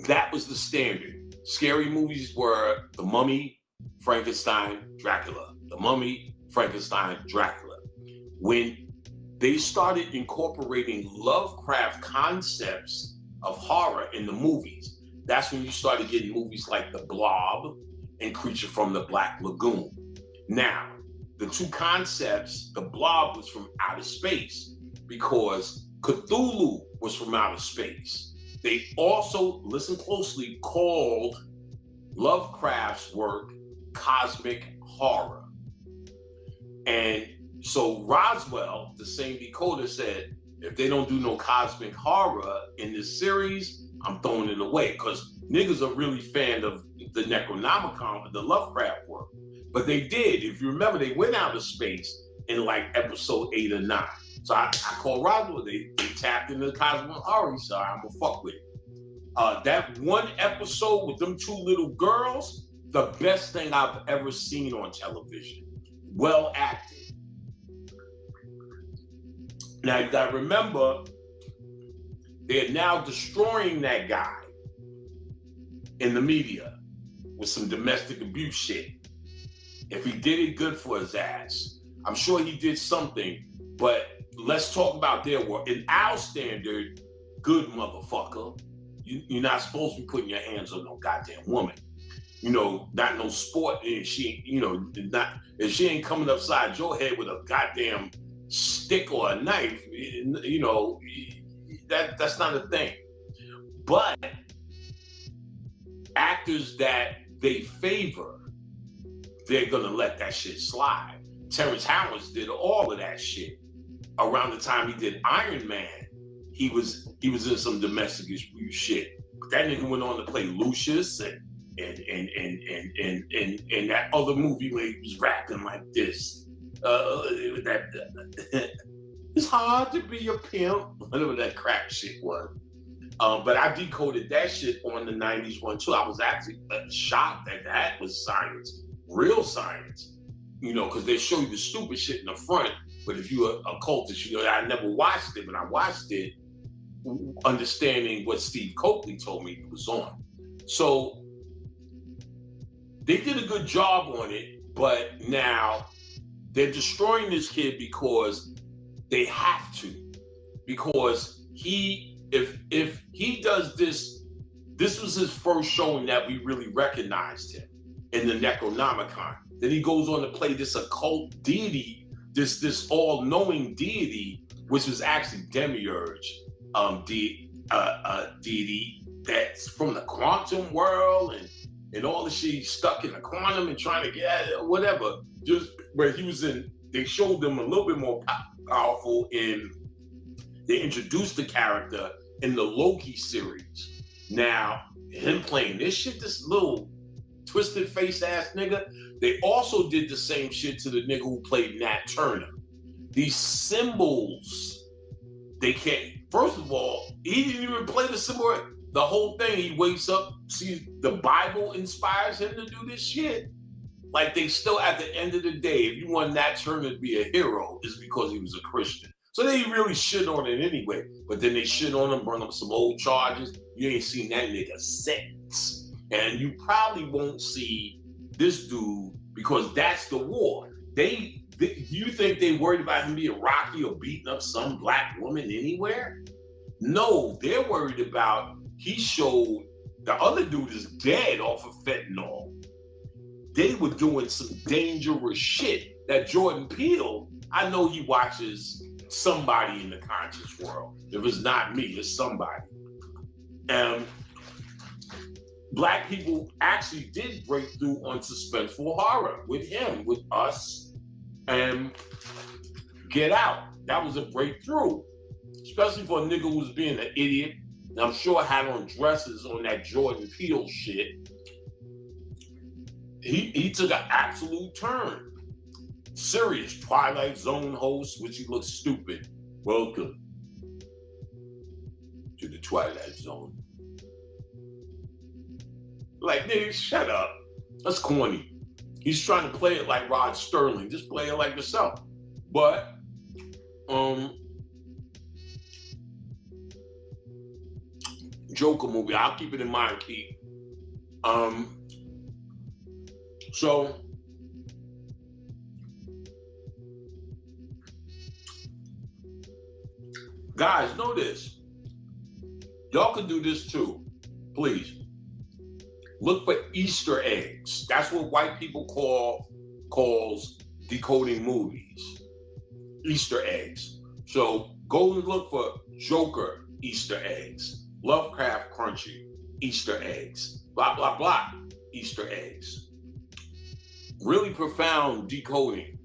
that was the standard. Scary movies were The Mummy, Frankenstein, Dracula. The Mummy, Frankenstein, Dracula. When they started incorporating Lovecraft concepts of horror in the movies, that's when you started getting movies like The Blob and Creature from the Black Lagoon. Now, the two concepts, The Blob was from outer space because Cthulhu was from outer space. They also, listen closely, called Lovecraft's work cosmic horror. And so Roswell, the same decoder, said, if they don't do no cosmic horror in this series, I'm throwing it away, because niggas are really fan of the Necronomicon, the Lovecraft work. But they did, if you remember, they went out of space in like episode 8 or 9. So I call Roswell, they tapped into the cosmic horror, so I'm gonna fuck with it. That one episode with them two little girls, the best thing I've ever seen on television. Well acted. Now you gotta remember, they're now destroying that guy in the media with some domestic abuse shit. If he did it, good for his ass. I'm sure he did something, but let's talk about their work. In our standard, good motherfucker. You're not supposed to be putting your hands on no goddamn woman. You know, not no sport. And she, you know, not if she ain't coming upside your head with a goddamn stick or a knife, you know, that's not a thing. But actors that they favor, they're gonna let that shit slide. Terrence Howard did all of that shit. Around the time he did Iron Man, he was in some domestic abuse shit. But that nigga went on to play Lucius and that other movie where he was rapping like this. It's hard to be a pimp, whatever that crap shit was. But I decoded that shit on the 90s one too. I was actually shocked that was science, real science. You know, because they show you the stupid shit in the front. But if you're a occultist, you know, I never watched it, but I watched it understanding what Steve Coakley told me was on. So they did a good job on it, but now they're destroying this kid because they have to. Because if he does this was his first showing that we really recognized him in the Necronomicon. Then he goes on to play this occult deity, this all-knowing deity, which was actually Demiurge deity that's from the quantum world and all the shit. He's stuck in the quantum and trying to get at it, whatever. Just where he was in, they showed them a little bit more powerful they introduced the character in the Loki series. Now, him playing this shit, this little twisted face ass nigga, they also did the same shit to the nigga who played Nat Turner. These symbols, they can't, first of all, he didn't even play the symbol. The whole thing, he wakes up, sees the Bible inspires him to do this shit. Like, they still, at the end of the day, if you want Nat Turner to be a hero, it's because he was a Christian. So they really shit on it anyway. But then they shit on him, bring up some old charges. You ain't seen that nigga since. And you probably won't see this dude because that's the war. You think they worried about him being Rocky or beating up some black woman anywhere? No, they're worried about, he showed the other dude is dead off of fentanyl. They were doing some dangerous shit. That Jordan Peele, I know he watches somebody in the conscious world. If it's not me, it's somebody. Black people actually did break through on suspenseful horror with him, with Us, and Get Out. That was a breakthrough, especially for a nigga who was being an idiot. And I'm sure had on dresses on that Jordan Peele shit. He took an absolute turn. Serious Twilight Zone host, which he looks stupid. Welcome to the Twilight Zone. Like, nigga, shut up. That's corny. He's trying to play it like Rod Sterling. Just play it like yourself. But, Joker movie. I'll keep it in mind, Keith. So guys, know this. Y'all can do this too. Please. Look for Easter eggs. That's what white people calls decoding movies. Easter eggs. So go and look for Joker Easter eggs, Lovecraft Crunchy Easter eggs, blah, blah, blah Easter eggs. Really profound decoding.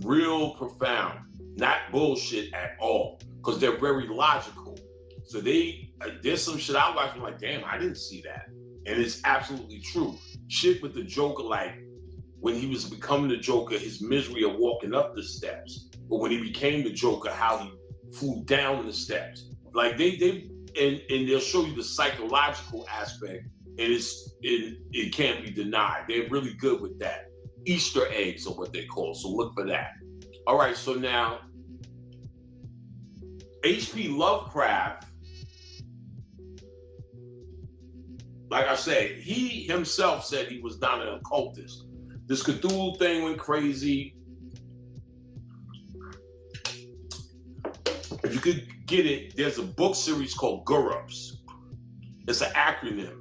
Real profound. Not bullshit at all. Because they're very logical. So there's some shit I watch, I'm like, damn, I didn't see that. And it's absolutely true. Shit with the Joker, like when he was becoming the Joker, his misery of walking up the steps. But when he became the Joker, how he flew down the steps. Like and they'll show you the psychological aspect, and it can't be denied. They're really good with that. Easter eggs are what they call, so look for that. All right, so now H.P. Lovecraft, like I said, he himself said he was not an occultist. This Cthulhu thing went crazy. If you could get it, there's a book series called GURPS. It's an acronym.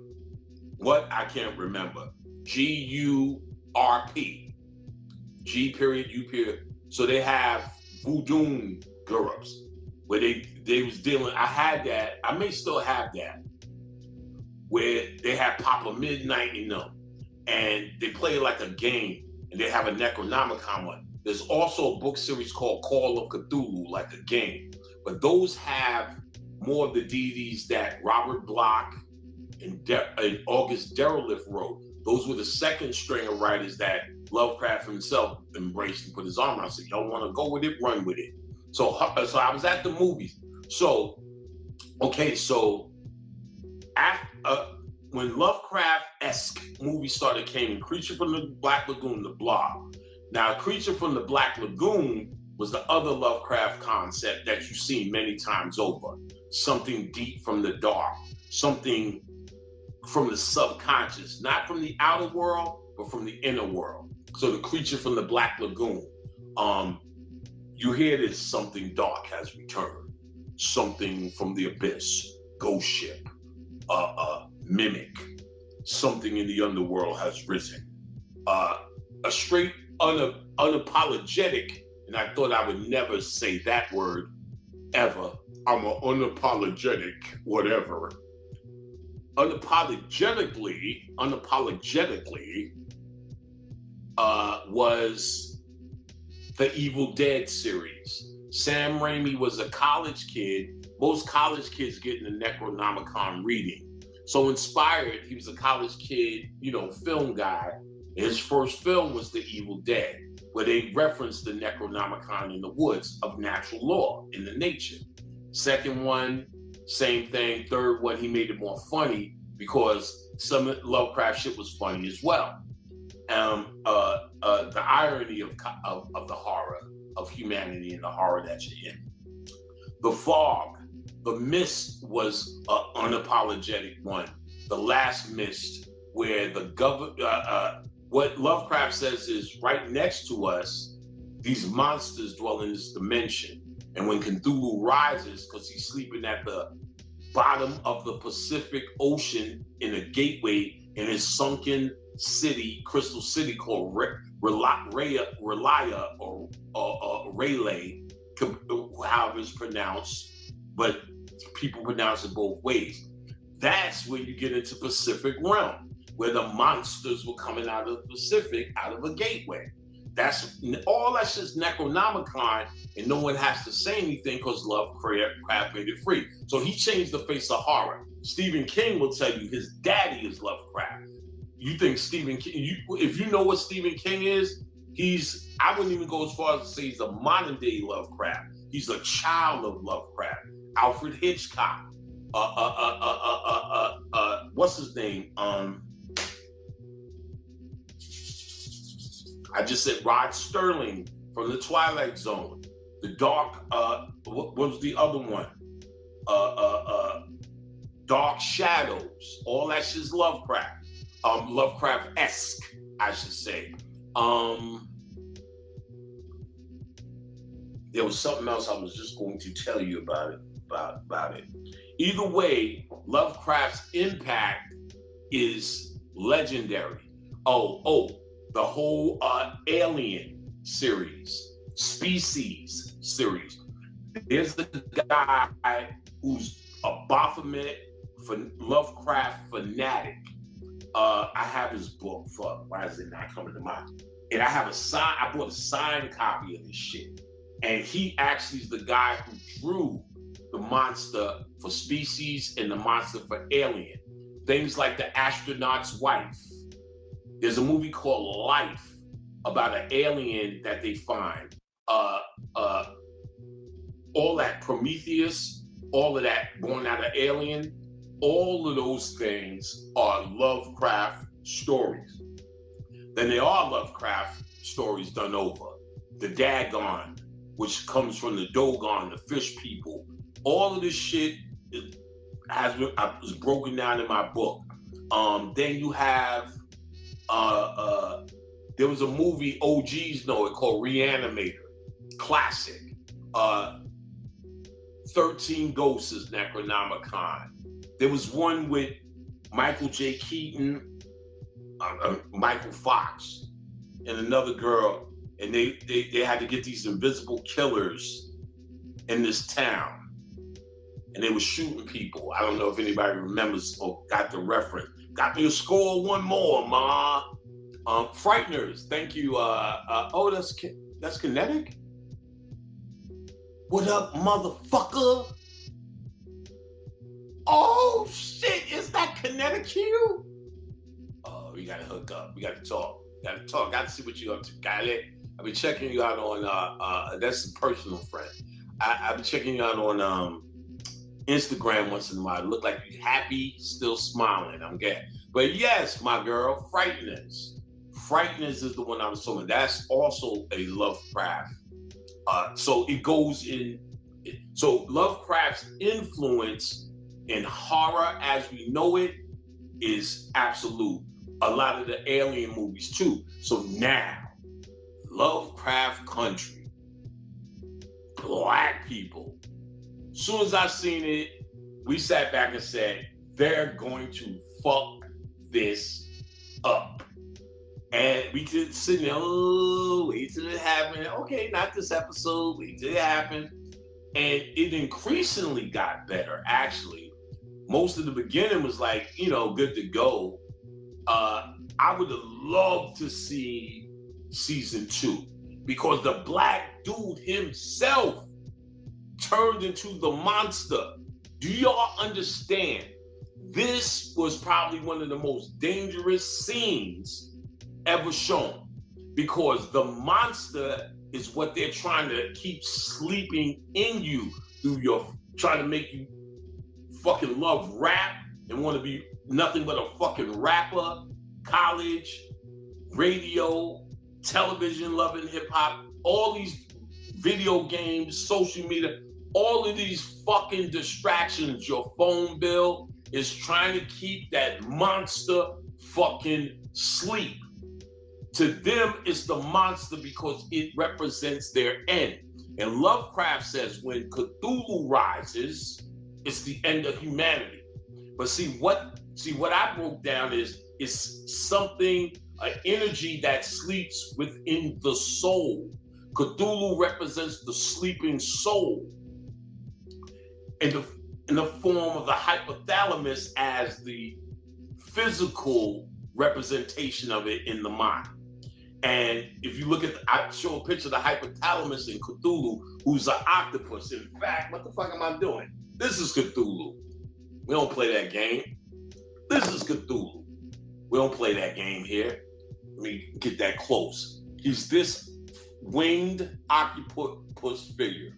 What? I can't remember. GURP. G period, U period. So they have Voodoo GURPS, where they was dealing, I had that, I may still have that, where they have Papa Midnight in them, and they play it like a game, and they have a Necronomicon one. There's also a book series called Call of Cthulhu, like a game. But those have more of the deities that Robert Bloch and August Derleth wrote. Those were the second string of writers that Lovecraft himself embraced and put his arm around. I said, y'all want to go with it, run with it. So I was at the movies. So, okay, so after, when Lovecraft-esque movies started came in, Creature from the Black Lagoon, The Blob. Now, Creature from the Black Lagoon was the other Lovecraft concept that you see many times over. Something deep from the dark, something from the subconscious, not from the outer world, but from the inner world. So the Creature from the Black Lagoon, you hear this, something dark has returned, something from the abyss, ghost ship, mimic, something in the underworld has risen. A straight unapologetic, and I thought I would never say that word ever. I'm an unapologetic whatever. Unapologetically was the Evil Dead series. Sam Raimi was a college kid. Most college kids get in the Necronomicon reading. So inspired, he was a college kid, film guy. His first film was The Evil Dead, where they referenced the Necronomicon in the woods of natural law, in the nature. Second one, same thing. Third one, he made it more funny because some Lovecraft shit was funny as well. The irony of the horror of humanity and the horror that you're in. The Fog, The Mist was an unapologetic one. The Last Mist, where what Lovecraft says is right next to us, these monsters dwell in this dimension. And when Cthulhu rises, because he's sleeping at the bottom of the Pacific Ocean in a gateway in his sunken city, Crystal City, called R'lyeh, or R'lyeh, however it's pronounced, but people pronounce it both ways. That's when you get into Pacific Realm, where the monsters were coming out of the Pacific, out of a gateway. That's just Necronomicon, and no one has to say anything because Lovecraft made it free. So he changed the face of horror. Stephen King will tell you his daddy is Lovecraft. You think Stephen King, if you know what Stephen King is, I wouldn't even go as far as to say he's a modern day Lovecraft. He's a child of Lovecraft. Alfred Hitchcock. What's his name? I just said Rod Sterling from The Twilight Zone. The Dark, what was the other one? Dark Shadows, all that shit's Lovecraft. Lovecraft-esque, I should say. There was something else I was just going to tell you about it. Either way, Lovecraft's impact is legendary. The whole Alien series, Species series. There's a guy who's a Baphomet Lovecraft fanatic. I have his book. Fuck, why is it not coming to mind? And I bought a signed copy of this shit. And he actually is the guy who drew the monster for Species and the monster for Alien. Things like the astronaut's wife. There's a movie called Life about an alien that they find. All that Prometheus, all of that born out of Alien, all of those things are Lovecraft stories. Then there are Lovecraft stories done over. The Dagon, which comes from the Dogon, the fish people. All of this shit was broken down in my book. Then you have, there was a movie, OGs know it, called Reanimator, classic. 13 Ghosts is Necronomicon. There was one with Michael J. Keaton, Michael Fox, and another girl, and they had to get these invisible killers in this town, and they were shooting people. I don't know if anybody remembers or got the reference. Got me a score, one more, ma. Frighteners, thank you. That's Kinetic? What up, motherfucker? Oh shit, is that Kinetic Q? Oh, we gotta hook up. We gotta talk. Gotta see what you up to, Kyle. I've been checking you out on that's a personal friend. I've been checking you out on Instagram once in a while. Look like you happy, still smiling. I'm glad. But yes, my girl, Frighteners. Frighteners is the one I was talking about. That's also a Lovecraft. So it goes in. So Lovecraft's influence in horror as we know it is absolute. A lot of the Alien movies too. So now, Lovecraft Country, black people. As soon as I seen it, we sat back and said, they're going to fuck this up. And we could sit there, wait till it happen. Okay, not this episode, wait till it happen. And it increasingly got better, actually. Most of the beginning was like, good to go. I would have loved to see season 2 because the black dude himself turned into the monster. Do y'all understand? This was probably one of the most dangerous scenes ever shown because the monster is what they're trying to keep sleeping in you through trying to make you fucking love rap and want to be nothing but a fucking rapper, college, radio, television, loving hip hop, all these video games, social media, all of these fucking distractions, your phone bill is trying to keep that monster fucking sleep. To them, it's the monster because it represents their end. And Lovecraft says when Cthulhu rises, it's the end of humanity. But see what I broke down is something, an energy that sleeps within the soul. Cthulhu represents the sleeping soul in the form of the hypothalamus as the physical representation of it in the mind. And if you look at, I show a picture of the hypothalamus in Cthulhu, who's an octopus. In fact, what the fuck am I doing? This is Cthulhu. We don't play that game. This is Cthulhu. We don't play that game here. Let me get that close. He's this winged octopus figure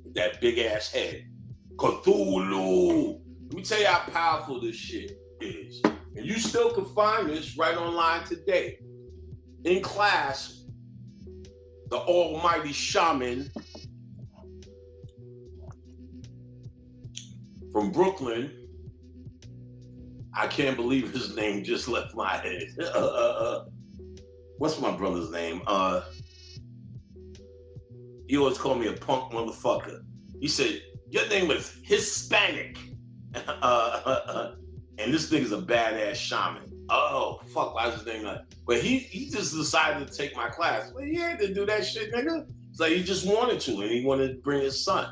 with that big ass head. Cthulhu. Let me tell you how powerful this shit is. And you still can find this right online today. In class, the almighty shaman from Brooklyn. I can't believe his name just left my head. What's my brother's name? He always called me a punk motherfucker. He said, your name is Hispanic. And this nigga's a badass shaman. Oh, fuck, why is his name like? But he just decided to take my class. Well, he had to do that shit, nigga. It's like he just wanted to, and he wanted to bring his son.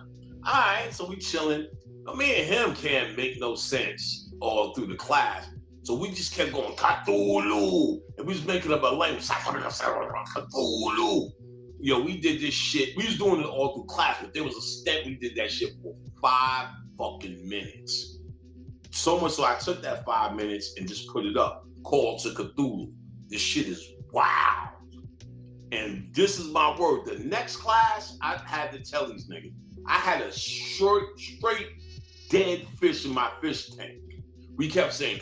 All right, so we chilling. But me and him can't make no sense all through the class. So we just kept going, Cthulhu. And we was making up a language. Cthulhu. Yo, we did this shit. We was doing it all through class, but there was a step we did that shit for 5 fucking minutes. So much so I took that 5 minutes and just put it up. Call to Cthulhu. This shit is wild. And this is my word. The next class, I had to tell these niggas, I had a straight dead fish in my fish tank. We kept saying,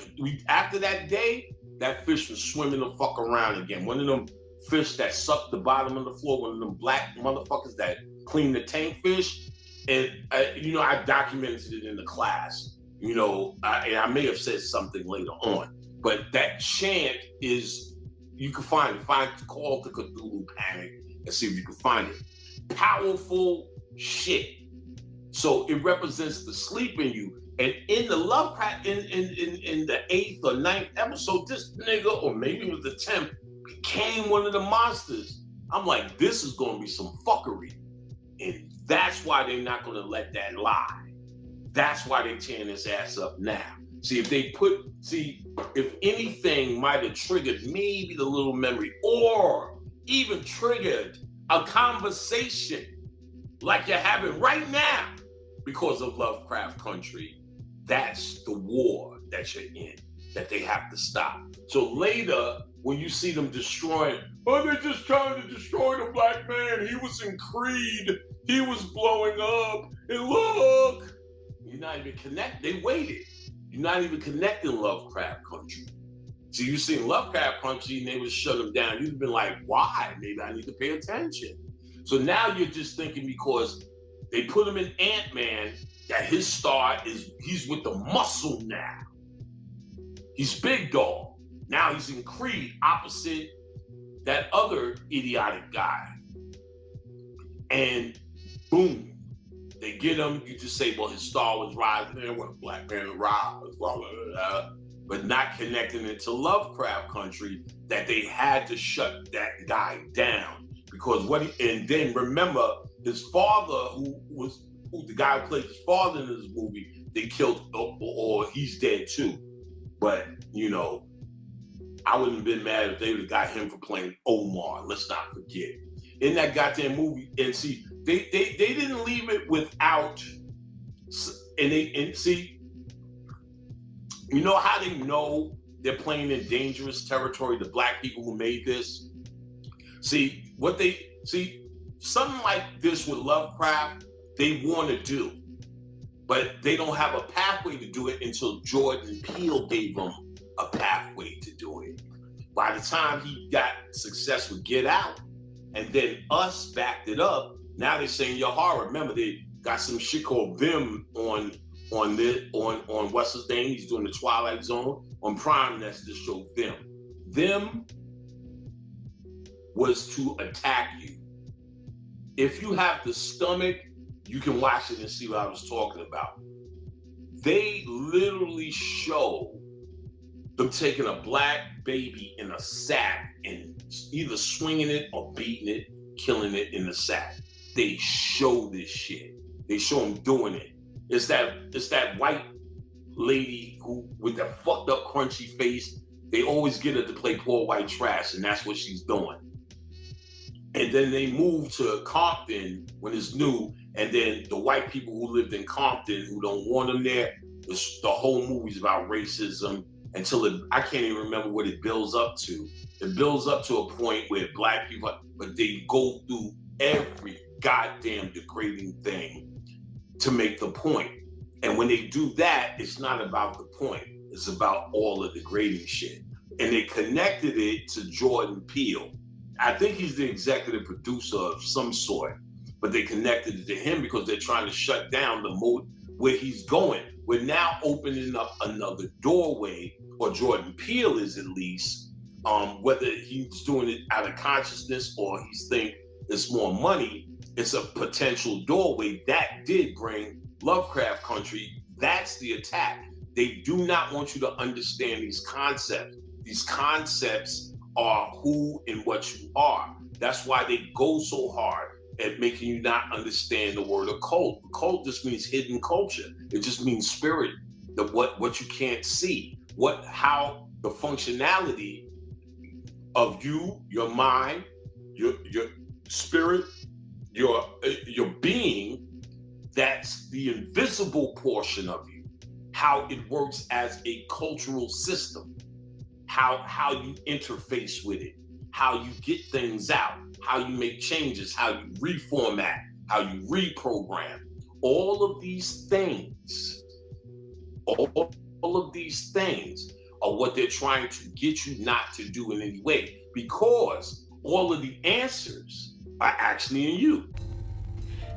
after that day, that fish was swimming the fuck around again. One of them fish that sucked the bottom of the floor, one of them black motherfuckers that clean the tank fish. And, I documented it in the class, and I may have said something later on. But that chant is, you can find Call to Cthulhu Panic and see if you can find it. Powerful shit. So it represents the sleep in you. And in the Lovecraft, in the 8th or 9th episode, this nigga, or maybe it was the 10th, became one of the monsters. I'm like, this is going to be some fuckery. And that's why they're not going to let that lie. That's why they're tearing his ass up now. If anything might have triggered maybe the little memory, or even triggered a conversation like you're having right now because of Lovecraft Country, that's the war that you're in, that they have to stop. So later, when you see them destroying, they're just trying to destroy the black man. He was in Creed. He was blowing up. And look, you're not even connected. They waited. You're not even connecting Lovecraft Country. So you seen Lovecraft Country and they would shut him down. You'd have been like, why? Maybe I need to pay attention. So now you're just thinking because they put him in Ant-Man, that his star he's with the muscle now. He's big dog. Now he's in Creed, opposite that other idiotic guy. And boom, they get him. You just say, well, his star was rising there when a black man rise, blah, blah, blah, but not connecting it to Lovecraft Country, that they had to shut that guy down. Because and then remember, his father, who the guy who played his father in this movie, they killed, or he's dead too. But, I wouldn't have been mad if they would have got him for playing Omar. Let's not forget. In that goddamn movie, and see, they didn't leave it without, and see, you know how they know they're playing in dangerous territory, the black people who made this? Something like this with Lovecraft, they want to do, but they don't have a pathway to do it until Jordan Peele gave them a pathway to do it. By the time he got success with Get Out, and then Us backed it up, now they're saying your horror. Remember, they got some shit called Them on what's his name? He's doing the Twilight Zone on Prime. That's the show Them. Them was to attack you. If you have the stomach, you can watch it and see what I was talking about. They literally show them taking a black baby in a sack and either swinging it or beating it, killing it in the sack. They show this shit. They show them doing it. It's that white lady who, with that fucked up crunchy face, they always get her to play poor white trash, and that's what she's doing. And then they move to Compton when it's new, and then the white people who lived in Compton who don't want them there, the whole movie's about racism until I can't even remember what it builds up to. It builds up to a point where black people, but they go through every goddamn degrading thing to make the point. And when they do that, it's not about the point. It's about all the degrading shit. And they connected it to Jordan Peele. I think he's the executive producer of some sort, but they connected it to him because they're trying to shut down where he's going. We're now opening up another doorway, or Jordan Peele is at least, whether he's doing it out of consciousness or he's think it's more money, it's a potential doorway that did bring Lovecraft Country. That's the attack. They do not want you to understand these concepts. These concepts are who and what you are. That's why they go so hard at making you not understand the word occult. Occult just means hidden culture. It just means spirit, what you can't see, how the functionality of you, your mind, your spirit, your being. That's the invisible portion of you. How it works as a cultural system. How you interface with it. How you get things out. How you make changes, how you reformat, how you reprogram. All of these things are what they're trying to get you not to do in any way, because all of the answers are actually in you.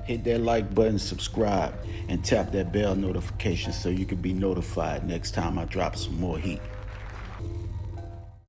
Hit that like button, subscribe, and tap that bell notification so you can be notified next time I drop some more heat.